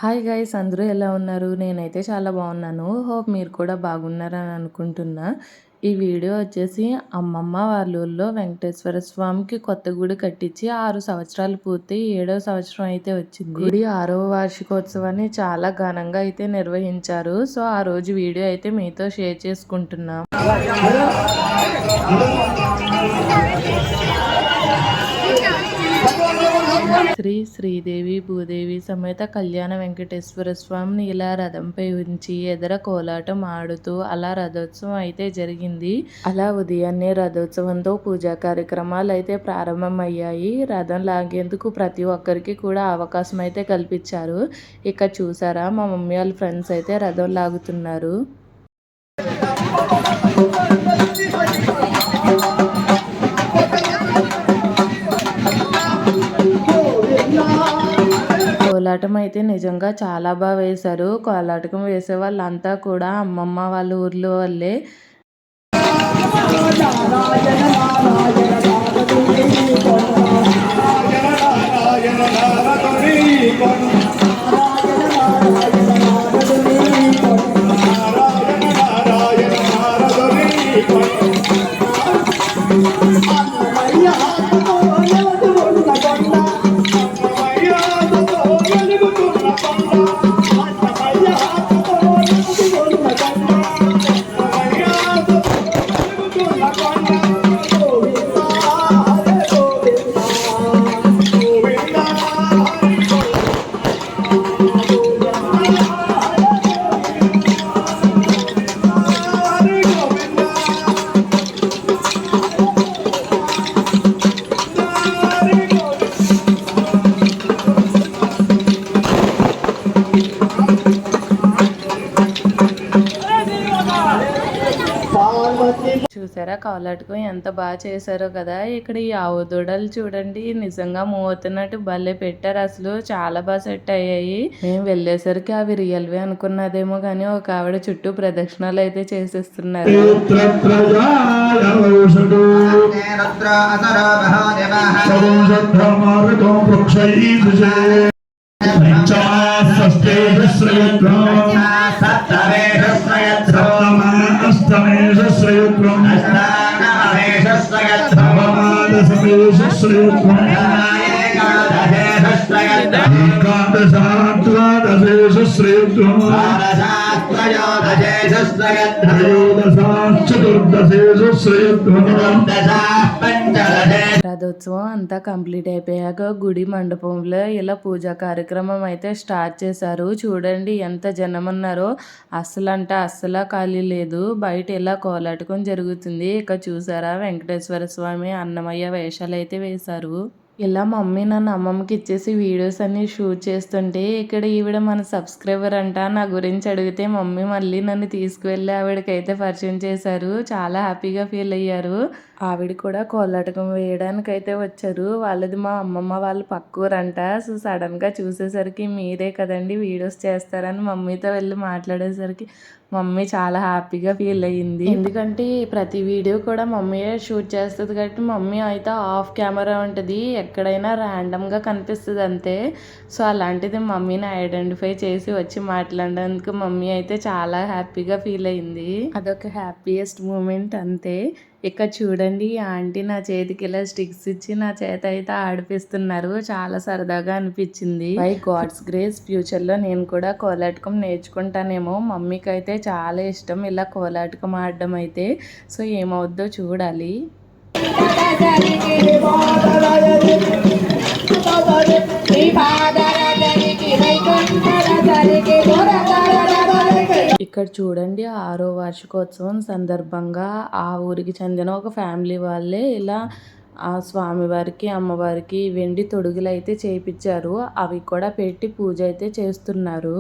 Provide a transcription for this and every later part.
Hi guys, అందరూ ఎలా ఉన్నారు? నేనైతే చాలా బాగున్నాను. హోప్ మీరు కూడా బాగున్నారని అనుకుంటున్నా. ఈ వీడియో వచ్చేసి అమ్మమ్మ వాళ్ళ ఊర్లో వెంకటేశ్వర స్వామికి కొత్త గుడి కట్టించి 6 సంవత్సరాలు పూర్తి 7వ సంవత్సరం అయితే వచ్చింది. గుడి 6వ వార్షికోత్సవాన్ని చాలా ఘనంగా అయితే నిర్వహించారు. సో ఆ రోజు వీడియో అయితే మీతో షేర్ చేసుకుంటున్నాం. శ్రీ శ్రీదేవి భూదేవి సమేత కళ్యాణ వెంకటేశ్వర స్వామిని ఇలా రథంపై ఉంచి ఎదర కోలాటం ఆడుతూ అలా రథోత్సవం అయితే జరిగింది. అలా ఉదయాన్నే రథోత్సవంతో పూజా కార్యక్రమాలు అయితే ప్రారంభమయ్యాయి. రథం లాగేందుకు ప్రతి ఒక్కరికి కూడా అవకాశం అయితే కల్పించారు. ఇక చూసారా, మా మమ్మీ వాళ్ళ ఫ్రెండ్స్ అయితే రథం లాగుతున్నారు. కోలాటం అయితే నిజంగా చాలా బాగా వేశారు. కోలాటం వేసే వాళ్ళంతా కూడా అమ్మమ్మ వాళ్ళ ఊర్లో వాళ్ళే. చూసారా కోలాటకం ఎంత బాగా చేశారో కదా. ఇక్కడ ఈ ఆవు దూడలు చూడండి, నిజంగా మోతున్నట్టు భలే పెట్టారు. అసలు చాలా బాగా సెట్ అయ్యాయి. మేము వెళ్ళేసరికి అవి రియల్వే అనుకున్నదేమో కానీ ఒక ఆవిడ చుట్టూ ప్రదక్షిణాలు అయితే చేసేస్తున్నారు. రథోత్సవం అంతా కంప్లీట్ అయిపోయాక గుడి మండపంలో ఇలా పూజా కార్యక్రమం అయితే స్టార్ట్ చేశారు. చూడండి ఎంత జనం ఉన్నారో, అస్సలు ఖాళీ లేదు. బయట ఇలా కోలాటకం జరుగుతుంది. ఇక చూసారా, వెంకటేశ్వర స్వామి అన్నమయ్య వేషాలు అయితే వేశారు. ఇలా మమ్మీ నన్ను అమ్మమ్మకి ఇచ్చేసి వీడియోస్ అన్ని షూట్ చేస్తుంటే ఇక్కడ ఈవిడ మన సబ్స్క్రైబర్ అంట. నా గురించి అడిగితే మమ్మీ మళ్ళీ నన్ను తీసుకువెళ్ళి ఆవిడకైతే పరిచయం చేశారు. చాలా హ్యాపీగా ఫీల్ అయ్యారు. ఆవిడ కూడా కోలాటకం వేయడానికి అయితే వచ్చారు. వాళ్ళది మా అమ్మమ్మ వాళ్ళ పక్కూరంట. సో సడన్గా చూసేసరికి మీరే కదండి వీడియోస్ చేస్తారని మమ్మీతో వెళ్ళి మాట్లాడేసరికి మమ్మీ చాలా హ్యాపీగా ఫీల్ అయ్యింది. ఎందుకంటే ప్రతి వీడియో కూడా మమ్మీయే షూట్ చేస్తుంది కాబట్టి మమ్మీ అయితే ఆఫ్ కెమెరా ఉంటుంది, ఎక్కడైనా ర్యాండమ్గా కనిపిస్తుంది అంతే. సో అలాంటిది మమ్మీని ఐడెంటిఫై చేసి వచ్చి మాట్లాడడానికి మమ్మీ అయితే చాలా హ్యాపీగా ఫీల్ అయింది. అదొక హ్యాపీయెస్ట్ మూమెంట్ అంతే. ఇక్కడ చూడండి, ఆంటీ నా చేతికి ఇలా స్టిక్స్ ఇచ్చి నా చేత అయితే ఆడిపిస్తున్నారు. చాలా సరదాగా అనిపించింది. బై గాడ్స్ గ్రేస్ ఫ్యూచర్లో నేను కూడా కోలాటకం నేర్చుకుంటానేమో. మమ్మీకి అయితే చాలా ఇష్టం ఇలా కోలాటకం ఆడడం అయితే. సో ఏమవుద్దో చూడాలి. ఇక్కడ చూడండి, 6వ వార్షికోత్సవం సందర్భంగా ఆ ఊరికి చెందిన ఒక ఫ్యామిలీ వాళ్ళే ఇలా ఆ స్వామివారికి అమ్మవారికి వెండి తొడుగులు అయితే చేయించారు. అవి కూడా పెట్టి పూజ అయితే చేస్తున్నారు.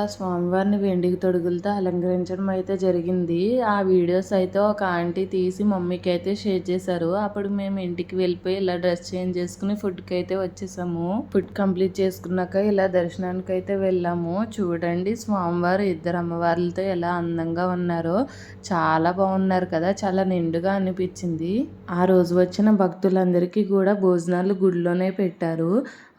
అలా స్వామివారిని వెండికి తొడుగులతో అలంకరించడం అయితే జరిగింది. ఆ వీడియోస్ అయితే ఒక ఆంటీ తీసి మమ్మీకి అయితే షేర్ చేశారు. అప్పుడు మేము ఇంటికి వెళ్ళిపోయి ఇలా డ్రెస్ చేంజ్ చేసుకుని ఫుడ్కి అయితే వచ్చేసాము. ఫుడ్ కంప్లీట్ చేసుకున్నాక ఇలా దర్శనానికి అయితే వెళ్ళాము. చూడండి స్వామివారు ఇద్దరు అమ్మవార్లతో ఎలా అందంగా ఉన్నారో, చాలా బాగున్నారు కదా, చాలా నిండుగా అనిపించింది. ఆ రోజు వచ్చిన భక్తులందరికీ కూడా భోజనాలు గుడిలోనే పెట్టారు.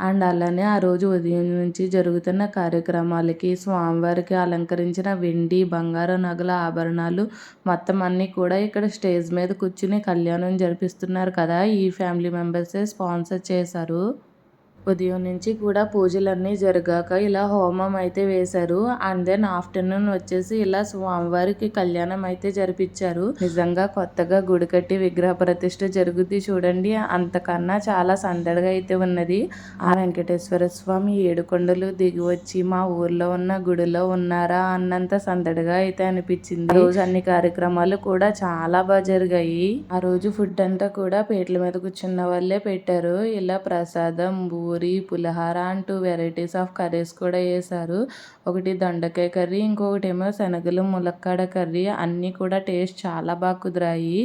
అండ్ అలానే ఆ రోజు ఉదయం నుంచి జరుగుతున్న కార్యక్రమాలకి స్వామివారికి అలంకరించిన వెండి బంగారు నగల ఆభరణాలు మొత్తం అన్నీ కూడా ఇక్కడ స్టేజ్ మీద కూర్చుని కళ్యాణం జరిపిస్తున్నారు కదా, ఈ ఫ్యామిలీ మెంబర్సే స్పాన్సర్ చేశారు. ఉదయం నుంచి కూడా పూజలన్నీ జరిగాక ఇలా హోమం అయితే వేశారు. అండ్ దెన్ ఆఫ్టర్నూన్ వచ్చేసి ఇలా స్వామివారికి కళ్యాణం అయితే జరిపించారు. నిజంగా కొత్తగా గుడి కట్టి విగ్రహ ప్రతిష్ఠ జరుగుద్ది చూడండి, అంతకన్నా చాలా సందడిగా అయితే ఉన్నది. ఆ వెంకటేశ్వర స్వామి 7 కొండలు దిగి వచ్చి మా ఊర్లో ఉన్న గుడిలో ఉన్నారా అన్నంత సందడిగా అయితే అనిపించింది. రోజు అన్ని కార్యక్రమాలు కూడా చాలా బాగా జరిగాయి. ఆ రోజు ఫుడ్ అంతా కూడా పీటల మీద కూర్చున్న వాళ్ళే పెట్టారు. ఇలా ప్రసాదం, పూరి, పులిహార అంటూ వెరైటీస్ ఆఫ్ కర్రీస్ కూడా వేశారు. ఒకటి దొండకాయ కర్రీ, ఇంకొకటి ఏమో శనగలు ములక్కాడ కర్రీ. అన్నీ కూడా టేస్ట్ చాలా బాగా కుదిరాయి.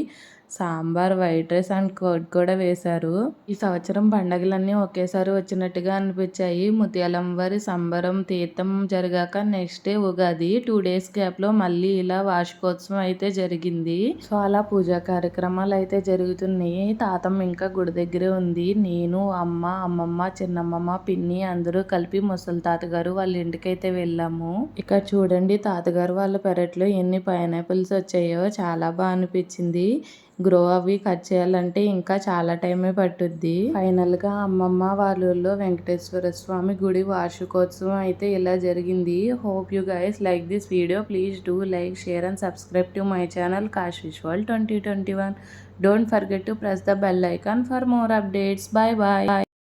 Sambar, white rice and curd కూడా వేశారు. ఈ సంవత్సరం పండగలన్నీ ఒకేసారి వచ్చినట్టుగా అనిపించాయి. ముత్యాలమ్మవారి సంబరం తీర్థం జరిగాక నెక్స్ట్ డే ఉగాది. 2 days గ్యాప్లో మళ్ళీ ఇలా వార్షికోత్సవం అయితే జరిగింది. సో అలా పూజా కార్యక్రమాలు అయితే జరుగుతున్నాయి. తాతమ్మ ఇంకా గుడి దగ్గరే ఉంది. నేను, అమ్మ, అమ్మమ్మ, చిన్నమ్మమ్మ, పిన్ని అందరూ కలిపి ముసలి తాతగారు వాళ్ళ ఇంటికైతే వెళ్ళాము. ఇక్కడ చూడండి తాతగారు వాళ్ళ పెరట్లో ఎన్ని పైనాపిల్స్ వచ్చాయో, చాలా బాగా అనిపించింది. గ్రో అవి కట్ చేయాలంటే ఇంకా చాలా టైమే పట్టుద్ది. ఫైనల్గా అమ్మమ్మ వాళ్ళ ఊళ్ళో వెంకటేశ్వర స్వామి గుడి వార్షికోత్సవం అయితే ఇలా జరిగింది. Hope you guys like this video. Please do like, share and subscribe to my channel Kash Visual 2021. Don't forget to press the bell icon for more updates. Bye bye.